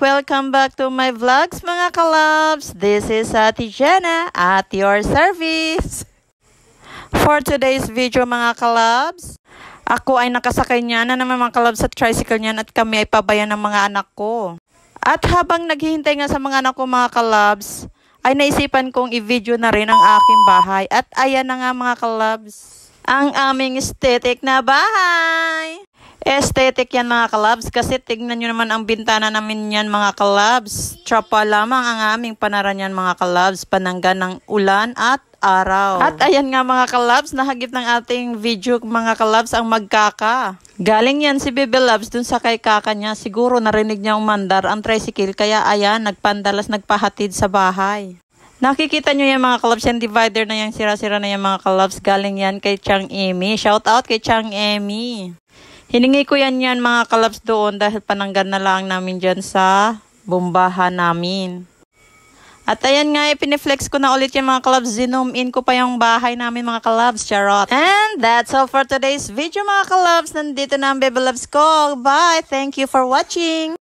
Welcome back to my vlogs mga kalabs. This is Ate Jenna at your service. For today's video mga kalabs, ako ay nakasakay niya na naman mga kalabs sa tricycle niyan at kami ay pabayan ng mga anak ko. At habang naghihintay nga sa mga anak ko mga kalabs, ay naisipan kong i-video na rin ang aking bahay. At ayan na nga mga kalabs, ang aming aesthetic na bahay. Aesthetic yan mga kalabs kasi tignan nyo naman ang bintana namin yan mga kalabs. Trapa lamang ang aming panaran yan mga kalabs, panangga ng ulan at araw. At ayan nga mga kalabs, nahagip ng ating video mga kalabs ang magkaka. Galing yan si Bebe Loves dun sa kay kaka niya. Siguro narinig niya umandar ang tricycle kaya ayan, nagpandalas, nagpahatid sa bahay. Nakikita nyo yan mga kalabs, yung divider na yan, sira-sira na yan mga kalabs. Galing yan kay Chang Emi. Shout out kay Chang Emi. Hiningi ko yan mga kalabs doon dahil pananggan na lang namin dyan sa bombahan namin. At ayan nga, ipiniflex ko na ulit yung mga kalabs. Zoom in ko pa yung bahay namin mga kalabs. Charot. And that's all for today's video mga kalabs. Nandito na ang Bebe Loves ko. Bye! Thank you for watching!